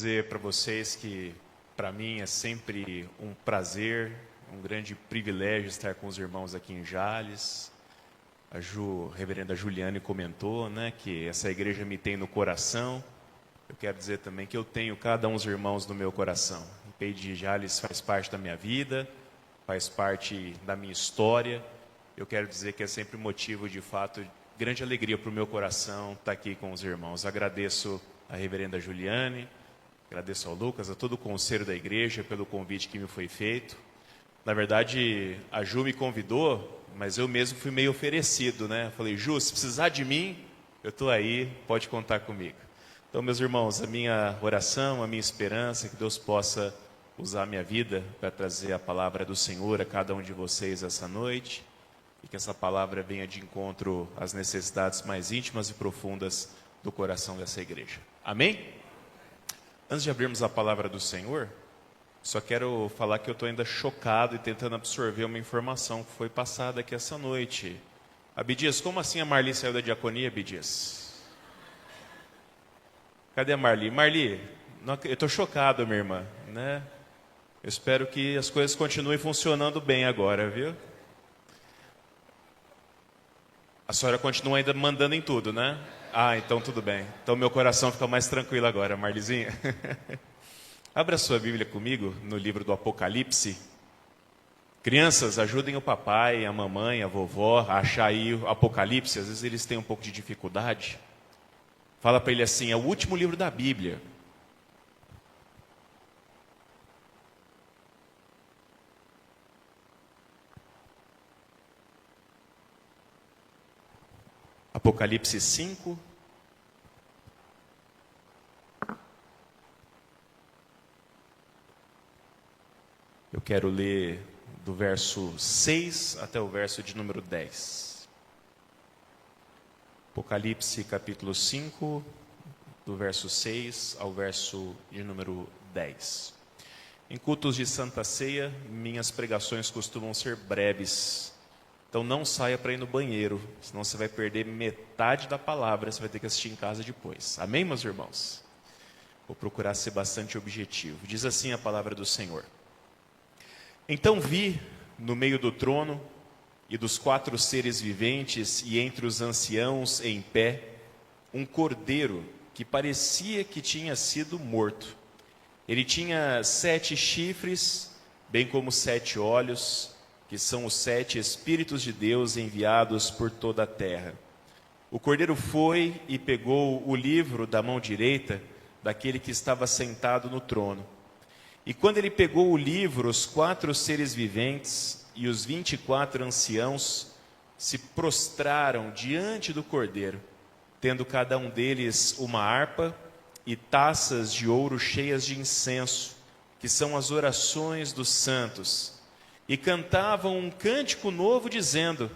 Dizer para vocês que para mim é sempre um prazer, um grande privilégio estar com os irmãos aqui em Jales. A reverenda Juliane comentou, né, que essa igreja me tem no coração. Eu quero dizer também que eu tenho cada um dos irmãos no meu coração. O IPEI de Jales faz parte da minha vida, faz parte da minha história. Eu quero dizer que é sempre motivo de fato grande alegria para o meu coração estar aqui com os irmãos. Agradeço a reverenda Juliane. Agradeço ao Lucas, a todo o conselho da igreja pelo convite que me foi feito. Na verdade, a Ju me convidou, mas eu mesmo fui meio oferecido, né? Falei, Ju, se precisar de mim, eu estou aí, pode contar comigo. Então, meus irmãos, a minha oração, a minha esperança é que Deus possa usar a minha vida para trazer a palavra do Senhor a cada um de vocês essa noite e que essa palavra venha de encontro às necessidades mais íntimas e profundas do coração dessa igreja. Amém? Antes de abrirmos a palavra do Senhor, só quero falar que eu estou ainda chocado e tentando absorver uma informação que foi passada aqui essa noite. Abidias, como assim a Marli saiu da diaconia, Abidias? Cadê a Marli? Marli, eu estou chocado, minha irmã, né? Eu espero que as coisas continuem funcionando bem agora, viu? A senhora continua ainda mandando em tudo, né? Ah, então tudo bem. Então meu coração fica mais tranquilo agora, Marlizinha. Abra sua Bíblia comigo no livro do Apocalipse. Crianças, ajudem o papai, a mamãe, a vovó a achar aí o Apocalipse. Às vezes eles têm um pouco de dificuldade. Fala para ele assim, é o último livro da Bíblia. Apocalipse 5. Eu quero ler do verso 6 até o verso de número 10. Apocalipse capítulo 5, do verso 6 ao verso de número 10. Em cultos de Santa Ceia, minhas pregações costumam ser breves. Então não saia para ir no banheiro, senão você vai perder metade da palavra, você vai ter que assistir em casa depois. Amém, meus irmãos? Vou procurar ser bastante objetivo. Diz assim a palavra do Senhor. Então vi, no meio do trono e dos 4 seres viventes e entre os anciãos em pé, um cordeiro que parecia que tinha sido morto. Ele tinha 7 chifres, bem como 7 olhos, que são os 7 Espíritos de Deus enviados por toda a terra. O cordeiro foi e pegou o livro da mão direita daquele que estava sentado no trono. E quando ele pegou o livro, os 4 seres viventes e os 24 anciãos se prostraram diante do cordeiro, tendo cada um deles uma harpa e taças de ouro cheias de incenso, que são as orações dos santos. E cantavam um cântico novo, dizendo: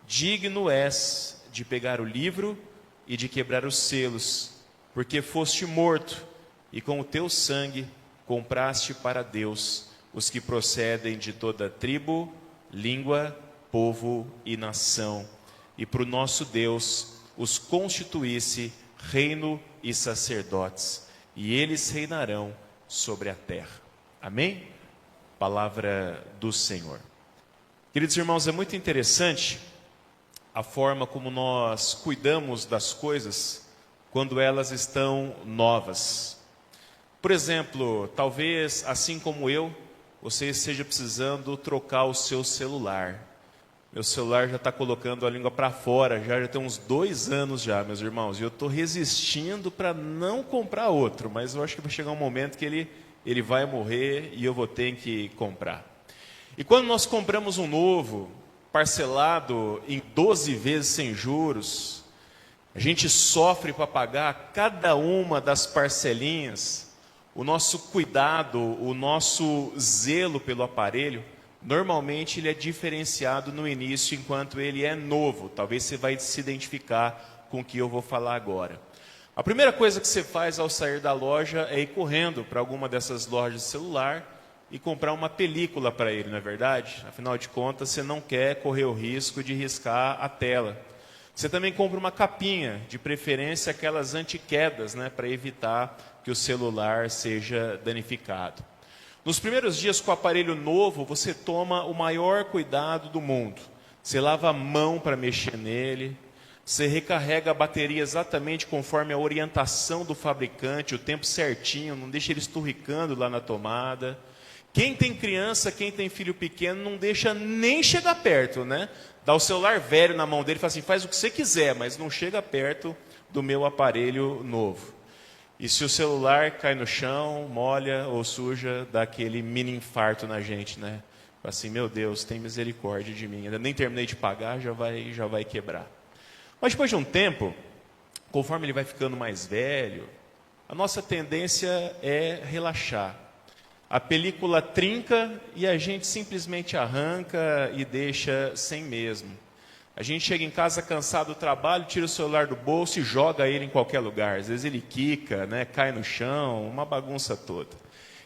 digno és de pegar o livro e de quebrar os selos, porque foste morto, e com o teu sangue compraste para Deus os que procedem de toda tribo, língua, povo e nação. E para o nosso Deus os constituísse reino e sacerdotes, e eles reinarão sobre a terra. Amém? Palavra do Senhor. Queridos irmãos, é muito interessante a forma como nós cuidamos das coisas quando elas estão novas. Por exemplo, talvez, assim como eu, você esteja precisando trocar o seu celular. Meu celular já está colocando a língua para fora, já tem uns 2 anos já, meus irmãos. E eu estou resistindo para não comprar outro, mas eu acho que vai chegar um momento que ele vai morrer e eu vou ter que comprar. E quando nós compramos um novo, parcelado em 12 vezes sem juros, a gente sofre para pagar cada uma das parcelinhas. O nosso cuidado, o nosso zelo pelo aparelho, normalmente ele é diferenciado no início enquanto ele é novo. Talvez você vai se identificar com o que eu vou falar agora. A primeira coisa que você faz ao sair da loja é ir correndo para alguma dessas lojas de celular e comprar uma película para ele, não é verdade? Afinal de contas, você não quer correr o risco de riscar a tela. Você também compra uma capinha, de preferência aquelas anti-quedas, né, para evitar que o celular seja danificado. Nos primeiros dias com o aparelho novo, você toma o maior cuidado do mundo. Você lava a mão para mexer nele, você recarrega a bateria exatamente conforme a orientação do fabricante, o tempo certinho, não deixa ele esturricando lá na tomada. Quem tem criança, quem tem filho pequeno, não deixa nem chegar perto, né? Dá o celular velho na mão dele e fala assim, faz o que você quiser, mas não chega perto do meu aparelho novo. E se o celular cai no chão, molha ou suja, dá aquele mini infarto na gente, né? Assim, meu Deus, tem misericórdia de mim. Ainda nem terminei de pagar, já vai quebrar. Mas depois de um tempo, conforme ele vai ficando mais velho, a nossa tendência é relaxar. A película trinca e a gente simplesmente arranca e deixa sem mesmo. A gente chega em casa cansado do trabalho, tira o celular do bolso e joga ele em qualquer lugar. Às vezes ele quica, né, cai no chão, uma bagunça toda.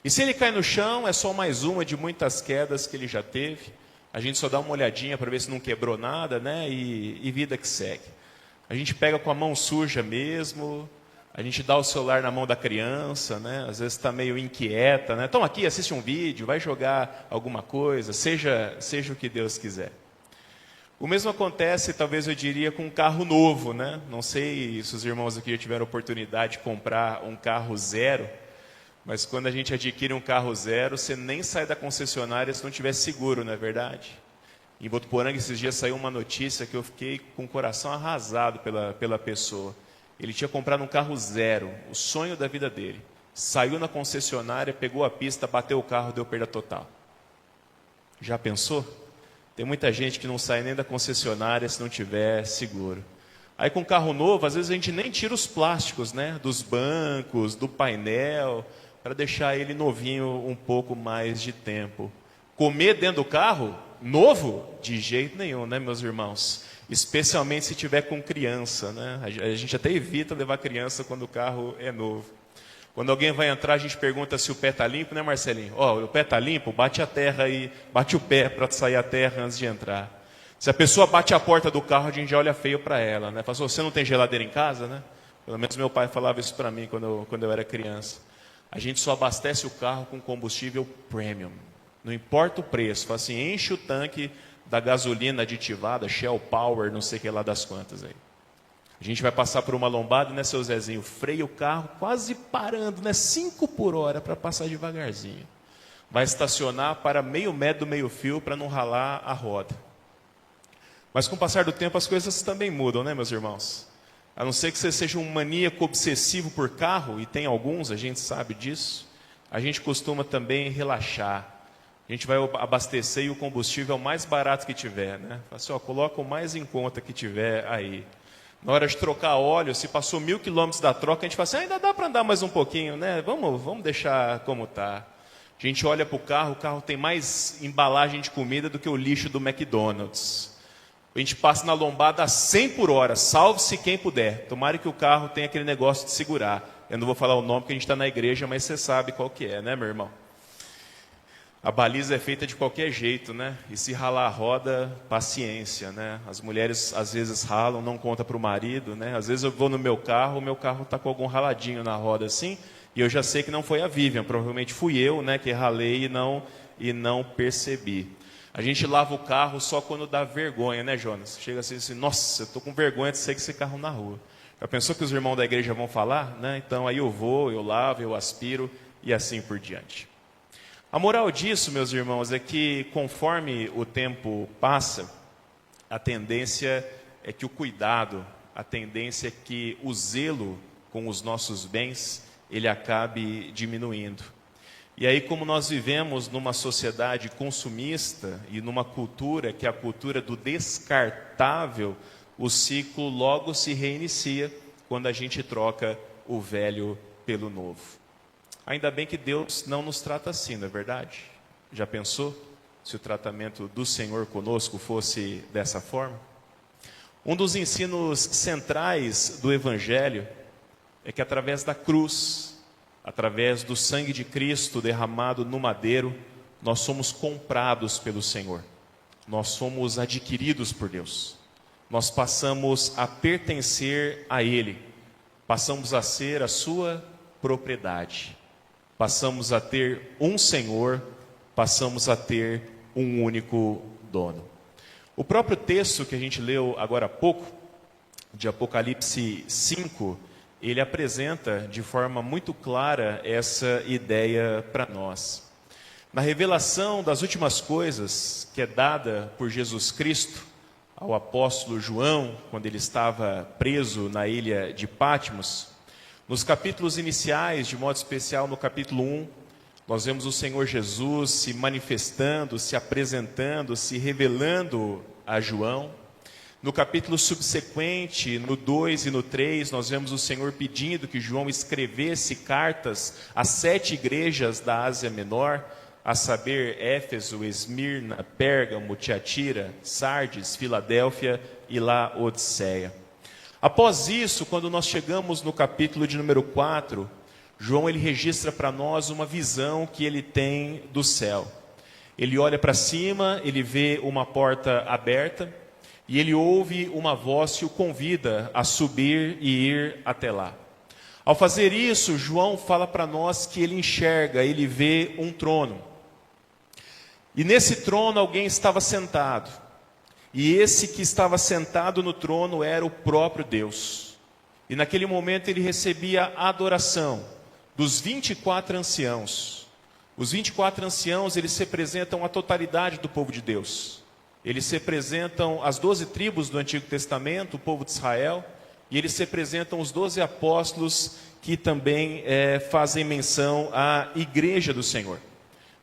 E se ele cai no chão, é só mais uma de muitas quedas que ele já teve. A gente só dá uma olhadinha para ver se não quebrou nada, né, e vida que segue. A gente pega com a mão suja mesmo, a gente dá o celular na mão da criança, né, às vezes está meio inquieta, né. Então aqui, assiste um vídeo, vai jogar alguma coisa, seja o que Deus quiser. O mesmo acontece, talvez eu diria, com um carro novo, né? Não sei se os irmãos aqui já tiveram oportunidade de comprar um carro zero, mas quando a gente adquire um carro zero, você nem sai da concessionária se não tiver seguro, não é verdade? Em Votuporanga, esses dias saiu uma notícia que eu fiquei com o coração arrasado pela pessoa. Ele tinha comprado um carro zero, o sonho da vida dele. Saiu na concessionária, pegou a pista, bateu o carro, deu perda total. Já pensou? Tem muita gente que não sai nem da concessionária se não tiver seguro. Aí com carro novo, às vezes a gente nem tira os plásticos, né, dos bancos, do painel, para deixar ele novinho um pouco mais de tempo. Comer dentro do carro, novo? De jeito nenhum, né, meus irmãos? Especialmente se tiver com criança, né? A gente até evita levar criança quando o carro é novo. Quando alguém vai entrar, a gente pergunta se o pé está limpo, né, Marcelinho? O pé está limpo? Bate a terra aí, bate o pé para sair a terra antes de entrar. Se a pessoa bate a porta do carro, a gente já olha feio para ela, né? Fala, você não tem geladeira em casa, né? Pelo menos meu pai falava isso para mim quando eu era criança. A gente só abastece o carro com combustível premium. Não importa o preço. Fala assim, enche o tanque da gasolina aditivada, Shell Power, não sei o que lá das quantas aí. A gente vai passar por uma lombada, né, seu Zezinho? Freia o carro, quase parando, né? 5 por hora para passar devagarzinho. Vai estacionar para meio metro do meio fio para não ralar a roda. Mas com o passar do tempo as coisas também mudam, né, meus irmãos? A não ser que você seja um maníaco obsessivo por carro, e tem alguns, a gente sabe disso, a gente costuma também relaxar. A gente vai abastecer e o combustível é o mais barato que tiver, né? Fala assim, coloca o mais em conta que tiver aí. Na hora de trocar óleo, se passou 1000 quilômetros da troca, a gente fala assim, ainda dá para andar mais um pouquinho, né? Vamos deixar como está. A gente olha para o carro tem mais embalagem de comida do que o lixo do McDonald's. A gente passa na lombada a 100 por hora, salve-se quem puder. Tomara que o carro tenha aquele negócio de segurar. Eu não vou falar o nome porque a gente está na igreja, mas você sabe qual que é, né, meu irmão? A baliza é feita de qualquer jeito, né? E se ralar a roda, paciência, né? As mulheres às vezes ralam, não conta para o marido, né? Às vezes eu vou no meu carro está com algum raladinho na roda assim, e eu já sei que não foi a Vivian, provavelmente fui eu, né, que ralei e não percebi. A gente lava o carro só quando dá vergonha, né, Jonas? Chega assim, nossa, eu estou com vergonha de sair com esse carro na rua. Já pensou que os irmãos da igreja vão falar? Né? Então aí eu vou, eu lavo, eu aspiro e assim por diante. A moral disso, meus irmãos, é que conforme o tempo passa, a tendência é que o cuidado, a tendência é que o zelo com os nossos bens, ele acabe diminuindo. E aí, como nós vivemos numa sociedade consumista e numa cultura que é a cultura do descartável, o ciclo logo se reinicia quando a gente troca o velho pelo novo. Ainda bem que Deus não nos trata assim, não é verdade? Já pensou se o tratamento do Senhor conosco fosse dessa forma? Um dos ensinos centrais do Evangelho é que através da cruz, através do sangue de Cristo derramado no madeiro, nós somos comprados pelo Senhor. Nós somos adquiridos por Deus. nós passamos a pertencer a Ele, passamos a ser a sua propriedade, passamos a ter um Senhor, passamos a ter um único dono. O próprio texto que a gente leu agora há pouco, de Apocalipse 5, ele apresenta de forma muito clara essa ideia para nós. Na revelação das últimas coisas que é dada por Jesus Cristo ao apóstolo João, quando ele estava preso na ilha de Patmos, nos capítulos iniciais, de modo especial no capítulo 1, nós vemos o Senhor Jesus se manifestando, se apresentando, se revelando a João. No capítulo subsequente, no 2 e no 3, nós vemos o Senhor pedindo que João escrevesse cartas às 7 igrejas da Ásia Menor, a saber, Éfeso, Esmirna, Pérgamo, Tiatira, Sardes, Filadélfia e Laodiceia. Após isso, quando nós chegamos no capítulo de número 4, João ele registra para nós uma visão que ele tem do céu. Ele olha para cima, ele vê uma porta aberta e ele ouve uma voz que o convida a subir e ir até lá. Ao fazer isso, João fala para nós que ele enxerga, ele vê um trono. E nesse trono alguém estava sentado. E esse que estava sentado no trono era o próprio Deus. E naquele momento ele recebia a adoração dos 24 anciãos. Os 24 anciãos, eles representam a totalidade do povo de Deus. Eles representam as 12 tribos do Antigo Testamento, o povo de Israel, e eles representam os 12 apóstolos que também fazem menção à igreja do Senhor.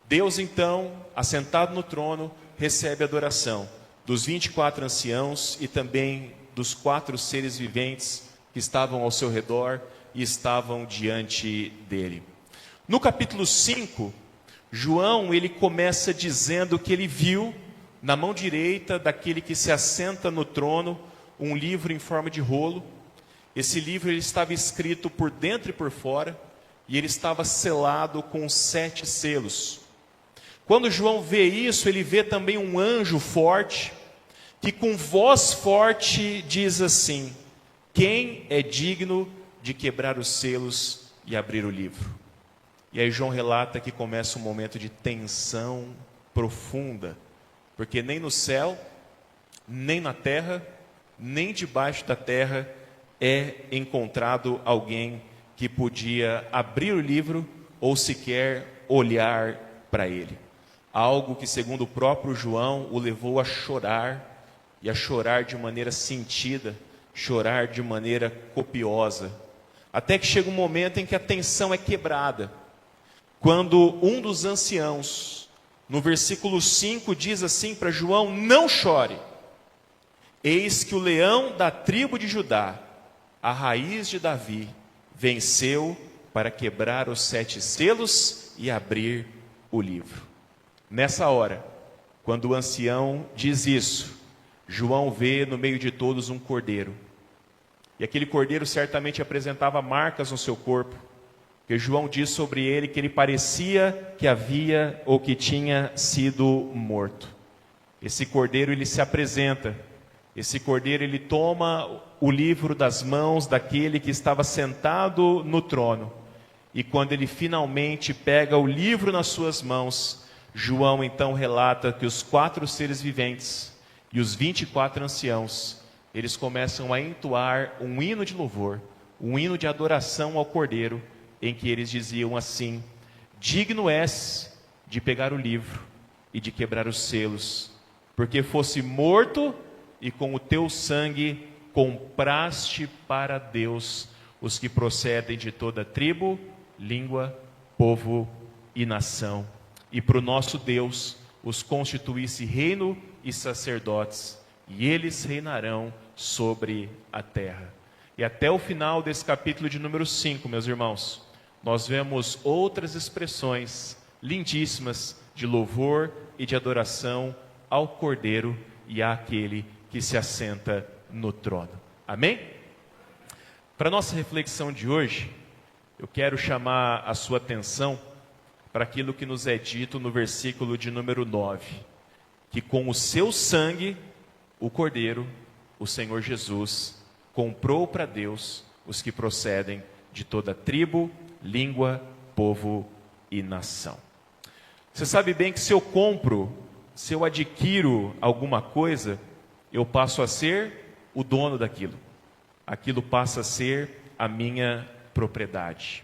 Deus, então, assentado no trono, recebe a adoração dos 24 anciãos e também dos 4 seres viventes que estavam ao seu redor e estavam diante dele. No capítulo 5, João ele começa dizendo que ele viu na mão direita daquele que se assenta no trono um livro em forma de rolo. Esse livro ele estava escrito por dentro e por fora e ele estava selado com 7 selos. Quando João vê isso, ele vê também um anjo forte, que com voz forte diz assim: quem é digno de quebrar os selos e abrir o livro? E aí João relata que começa um momento de tensão profunda, porque nem no céu, nem na terra, nem debaixo da terra é encontrado alguém que podia abrir o livro ou sequer olhar para ele. Algo que, segundo o próprio João, o levou a chorar, e a chorar de maneira sentida, chorar de maneira copiosa. Até que chega um momento em que a tensão é quebrada. Quando um dos anciãos, no versículo 5, diz assim para João: não chore, eis que o leão da tribo de Judá, a raiz de Davi, venceu para quebrar os 7 selos e abrir o livro. Nessa hora, quando o ancião diz isso, João vê no meio de todos um cordeiro. E aquele cordeiro certamente apresentava marcas no seu corpo, porque João diz sobre ele que ele parecia que havia ou que tinha sido morto. Esse cordeiro ele se apresenta, esse cordeiro ele toma o livro das mãos daquele que estava sentado no trono. E quando ele finalmente pega o livro nas suas mãos, João então relata que os 4 seres viventes e os 24 anciãos, eles começam a entoar um hino de louvor, um hino de adoração ao Cordeiro, em que eles diziam assim: digno és de pegar o livro e de quebrar os selos, porque fosse morto e com o teu sangue compraste para Deus os que procedem de toda tribo, língua, povo e nação. E para o nosso Deus os constituísse reino e sacerdotes, e eles reinarão sobre a terra. E até o final desse capítulo de número 5, meus irmãos, nós vemos outras expressões lindíssimas de louvor e de adoração ao Cordeiro e àquele que se assenta no trono. Amém? Para a nossa reflexão de hoje, eu quero chamar a sua atenção para aquilo que nos é dito no versículo de número 9, que com o seu sangue, o Cordeiro, o Senhor Jesus comprou para Deus os que procedem de toda tribo, língua, povo e nação. Você sabe bem que se eu compro, se eu adquiro alguma coisa, eu passo a ser o dono daquilo. Aquilo passa a ser a minha propriedade.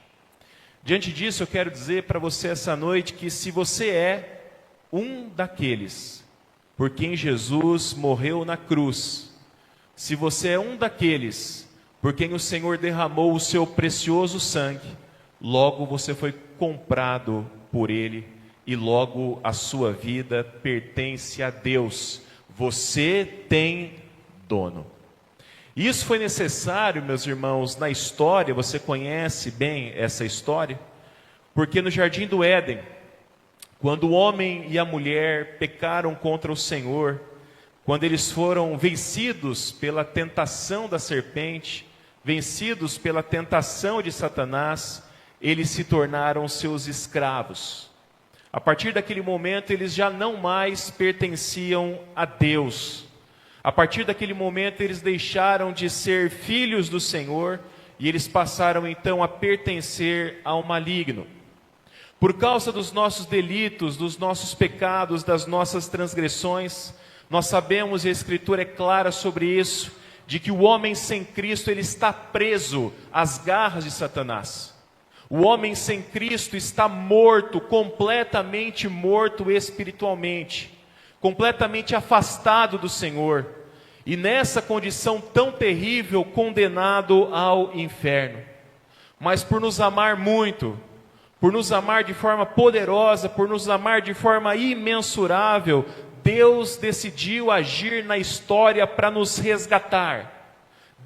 Diante disso, eu quero dizer para você essa noite que se você é um daqueles por quem Jesus morreu na cruz, se você é um daqueles por quem o Senhor derramou o seu precioso sangue, logo você foi comprado por Ele e logo a sua vida pertence a Deus. Você tem dono. Isso foi necessário, meus irmãos, na história, você conhece bem essa história, porque no Jardim do Éden, quando o homem e a mulher pecaram contra o Senhor, quando eles foram vencidos pela tentação da serpente, vencidos pela tentação de Satanás, eles se tornaram seus escravos. A partir daquele momento, eles já não mais pertenciam a Deus. A partir daquele momento, eles deixaram de ser filhos do Senhor e eles passaram então a pertencer ao maligno. Por causa dos nossos delitos, dos nossos pecados, das nossas transgressões, nós sabemos, e a Escritura é clara sobre isso, de que o homem sem Cristo, ele está preso às garras de Satanás. O homem sem Cristo está morto, completamente morto espiritualmente, completamente afastado do Senhor, e nessa condição tão terrível, condenado ao inferno. Mas por nos amar muito, por nos amar de forma poderosa, por nos amar de forma imensurável, Deus decidiu agir na história para nos resgatar.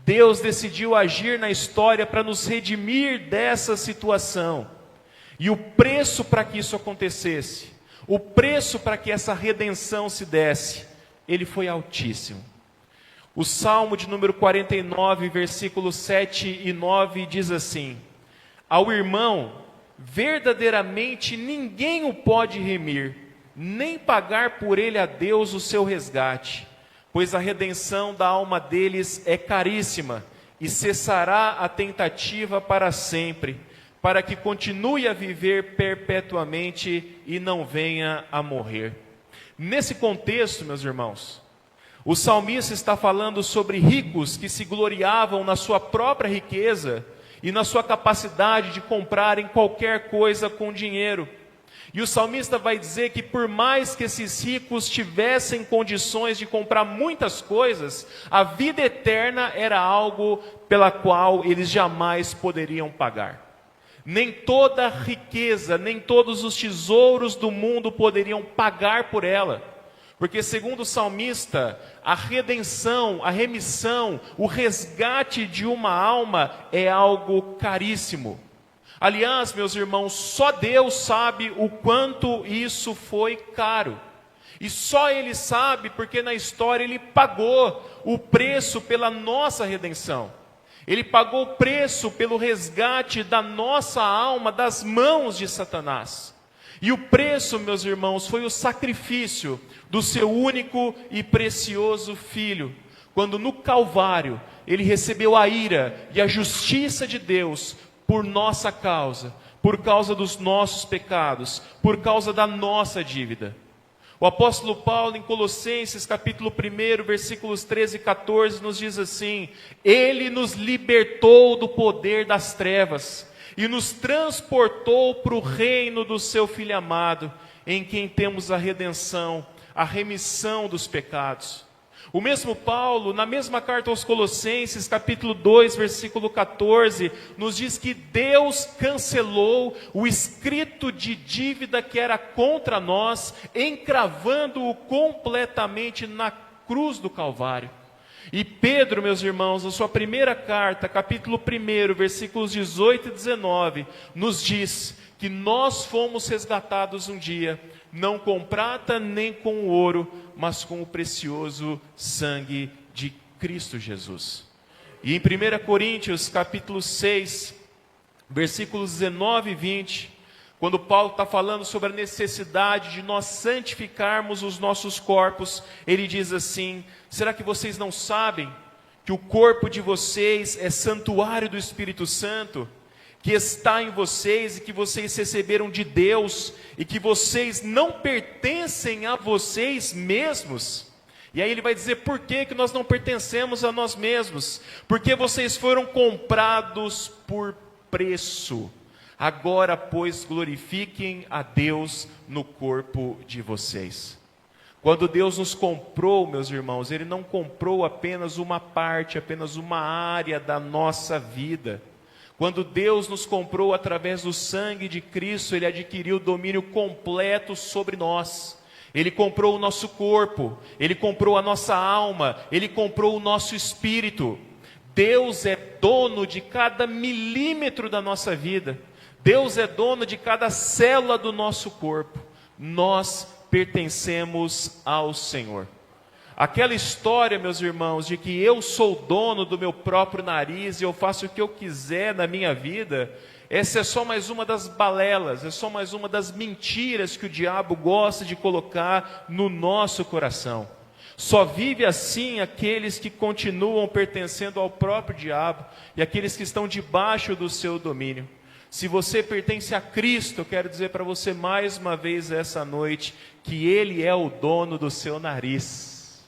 Deus decidiu agir na história para nos redimir dessa situação. E o preço para que isso acontecesse, o preço para que essa redenção se desse, ele foi altíssimo. O Salmo de número 49, versículos 7 e 9 diz assim: ao irmão, verdadeiramente ninguém o pode remir, nem pagar por ele a Deus o seu resgate, pois a redenção da alma deles é caríssima, e cessará a tentativa para sempre, para que continue a viver perpetuamente e não venha a morrer. Nesse contexto, meus irmãos, o salmista está falando sobre ricos que se gloriavam na sua própria riqueza e na sua capacidade de comprarem qualquer coisa com dinheiro. E o salmista vai dizer que por mais que esses ricos tivessem condições de comprar muitas coisas, a vida eterna era algo pela qual eles jamais poderiam pagar. Nem toda riqueza, nem todos os tesouros do mundo poderiam pagar por ela. Porque segundo o salmista, a redenção, a remissão, o resgate de uma alma é algo caríssimo. Aliás, meus irmãos, só Deus sabe o quanto isso foi caro. E só Ele sabe porque na história Ele pagou o preço pela nossa redenção. Ele pagou o preço pelo resgate da nossa alma das mãos de Satanás. E o preço, meus irmãos, foi o sacrifício do seu único e precioso Filho, quando no Calvário Ele recebeu a ira e a justiça de Deus por nossa causa, por causa dos nossos pecados, por causa da nossa dívida. O apóstolo Paulo, em Colossenses, capítulo 1, versículos 13 e 14, nos diz assim: Ele nos libertou do poder das trevas e nos transportou para o reino do seu Filho amado, em quem temos a redenção, a remissão dos pecados. O mesmo Paulo, na mesma carta aos Colossenses, capítulo 2, versículo 14, nos diz que Deus cancelou o escrito de dívida que era contra nós, encravando-o completamente na cruz do Calvário. E Pedro, meus irmãos, na sua primeira carta, capítulo 1, versículos 18 e 19, nos diz que nós fomos resgatados um dia, não com prata nem com ouro, mas com o precioso sangue de Cristo Jesus. E em 1 Coríntios, capítulo 6, versículos 19 e 20, Quando Paulo está falando sobre a necessidade de nós santificarmos os nossos corpos, ele diz assim: será que vocês não sabem que o corpo de vocês é santuário do Espírito Santo, que está em vocês e que vocês receberam de Deus, e que vocês não pertencem a vocês mesmos? E aí ele vai dizer por que nós não pertencemos a nós mesmos. Porque vocês foram comprados por preço. Agora, pois, glorifiquem a Deus no corpo de vocês. Quando Deus nos comprou, meus irmãos, Ele não comprou apenas uma parte, apenas uma área da nossa vida. Quando Deus nos comprou através do sangue de Cristo, Ele adquiriu o domínio completo sobre nós. Ele comprou o nosso corpo, Ele comprou a nossa alma, Ele comprou o nosso espírito. Deus é dono de cada milímetro da nossa vida. Deus é dono de cada célula do nosso corpo. Nós pertencemos ao Senhor. Aquela história, meus irmãos, de que eu sou dono do meu próprio nariz e eu faço o que eu quiser na minha vida, essa é só mais uma das balelas, é só mais uma das mentiras que o diabo gosta de colocar no nosso coração. Só vive assim aqueles que continuam pertencendo ao próprio diabo e aqueles que estão debaixo do seu domínio. Se você pertence a Cristo, eu quero dizer para você mais uma vez essa noite, que Ele é o dono do seu nariz.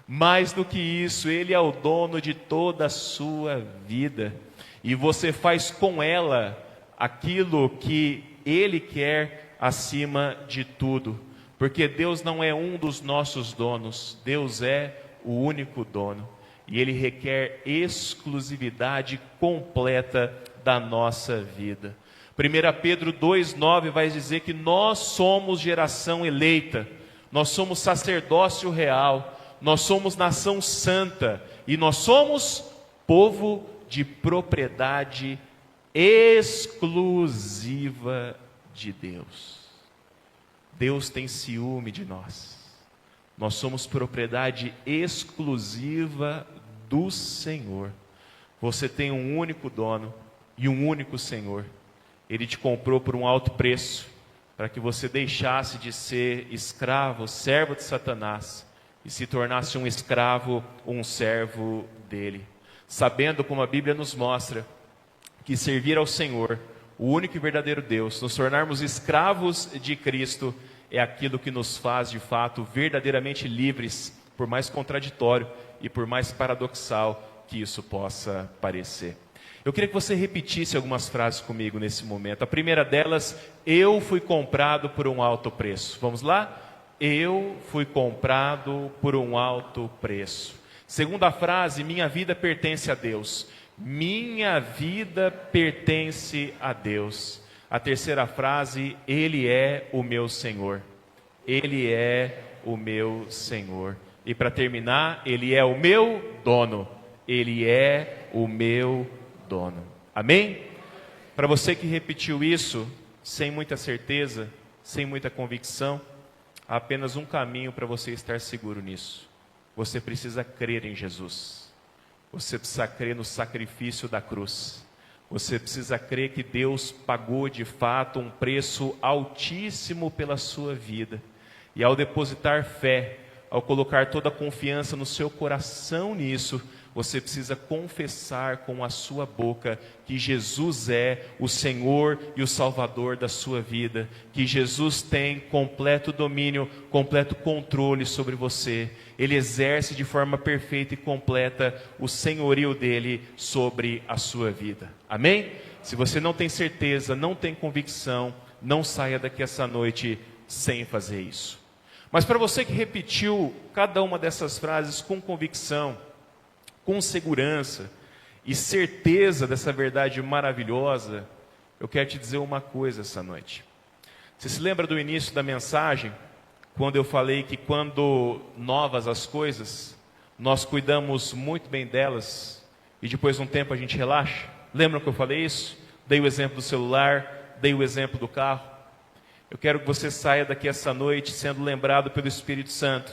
Mais do que isso, Ele é o dono de toda a sua vida. E você faz com ela aquilo que Ele quer acima de tudo. Porque Deus não é um dos nossos donos, Deus é o único dono. E Ele requer exclusividade completa da nossa vida. 1 Pedro 2,9 vai dizer que nós somos geração eleita, nós somos sacerdócio real, nós somos nação santa e nós somos povo de propriedade exclusiva de Deus. Deus tem ciúme de nós. Nós somos propriedade exclusiva do Senhor. Você tem um único dono e um único Senhor. Ele te comprou por um alto preço, para que você deixasse de ser escravo, servo de Satanás, e se tornasse um escravo, um servo dele. Sabendo, como a Bíblia nos mostra, que servir ao Senhor, o único e verdadeiro Deus, nos tornarmos escravos de Cristo, é aquilo que nos faz de fato verdadeiramente livres, por mais contraditório e por mais paradoxal que isso possa parecer. Eu queria que você repetisse algumas frases comigo nesse momento. A primeira delas: eu fui comprado por um alto preço. Vamos lá? Eu fui comprado por um alto preço. Segunda frase: minha vida pertence a Deus. Minha vida pertence a Deus. A terceira frase: Ele é o meu Senhor. Ele é o meu Senhor. E para terminar: Ele é o meu dono. Ele é o meu dono. Amém? Para você que repetiu isso sem muita certeza, sem muita convicção, há apenas um caminho para você estar seguro nisso. Você precisa crer em Jesus. Você precisa crer no sacrifício da cruz. Você precisa crer que Deus pagou de fato um preço altíssimo pela sua vida. E ao depositar fé, ao colocar toda a confiança no seu coração nisso, você precisa confessar com a sua boca que Jesus é o Senhor e o Salvador da sua vida, que Jesus tem completo domínio, completo controle sobre você. Ele exerce de forma perfeita e completa o senhorio dele sobre a sua vida. Amém? Se você não tem certeza, não tem convicção, não saia daqui essa noite sem fazer isso. Mas para você que repetiu cada uma dessas frases com convicção, com segurança e certeza dessa verdade maravilhosa, eu quero te dizer uma coisa essa noite. Você se lembra do início da mensagem, quando eu falei que quando novas as coisas, nós cuidamos muito bem delas e depois de um tempo a gente relaxa? Lembram que eu falei isso? Dei o exemplo do celular, dei o exemplo do carro. Eu quero que você saia daqui essa noite sendo lembrado pelo Espírito Santo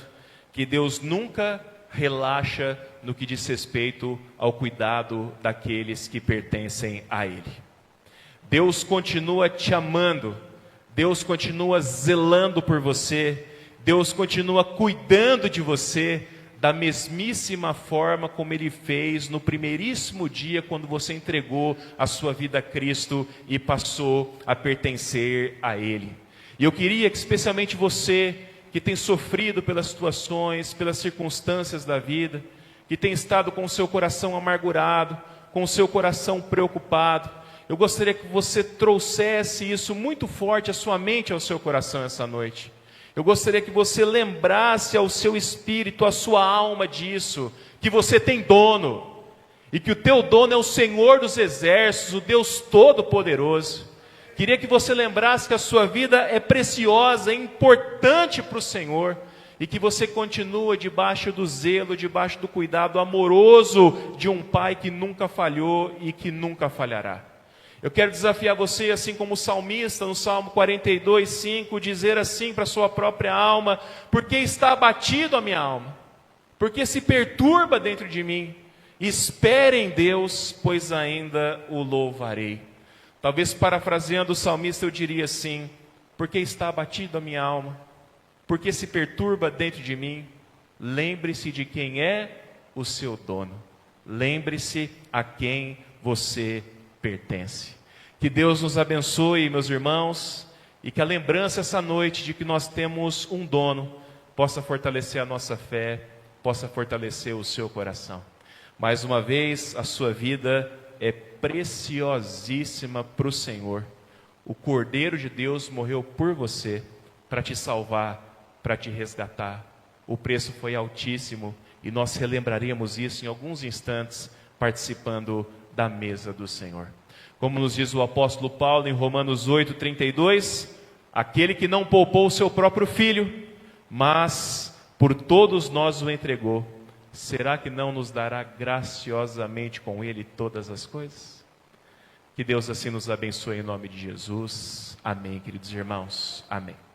que Deus nunca relaxa no que diz respeito ao cuidado daqueles que pertencem a Ele. Deus continua te amando, Deus continua zelando por você, Deus continua cuidando de você, da mesmíssima forma como Ele fez no primeiríssimo dia, quando você entregou a sua vida a Cristo e passou a pertencer a Ele. E eu queria que especialmente você, que tem sofrido pelas situações, pelas circunstâncias da vida, que tem estado com o seu coração amargurado, com o seu coração preocupado, eu gostaria que você trouxesse isso muito forte à sua mente e ao seu coração essa noite. Eu gostaria que você lembrasse ao seu espírito, à sua alma disso, que você tem dono, e que o teu dono é o Senhor dos exércitos, o Deus Todo-Poderoso. Queria que você lembrasse que a sua vida é preciosa, é importante para o Senhor, e que você continua debaixo do zelo, debaixo do cuidado amoroso de um Pai que nunca falhou e que nunca falhará. Eu quero desafiar você, assim como o salmista, no Salmo 42, 5, dizer assim para a sua própria alma: porque está abatido a minha alma, porque se perturba dentro de mim, espere em Deus, pois ainda o louvarei. Talvez parafraseando o salmista eu diria assim: porque está abatido a minha alma, porque se perturba dentro de mim, lembre-se de quem é o seu dono, lembre-se a quem você pertence. Que Deus nos abençoe, meus irmãos, e que a lembrança essa noite de que nós temos um dono possa fortalecer a nossa fé, possa fortalecer o seu coração. Mais uma vez, a sua vida é preciosíssima para o Senhor. O Cordeiro de Deus morreu por você, para te salvar, para te resgatar. O preço foi altíssimo e nós relembraremos isso em alguns instantes, participando da mesa do Senhor. Como nos diz o apóstolo Paulo em Romanos 8:32, aquele que não poupou o seu próprio filho, mas por todos nós o entregou, será que não nos dará graciosamente com ele todas as coisas? Que Deus assim nos abençoe em nome de Jesus. Amém, queridos irmãos. Amém.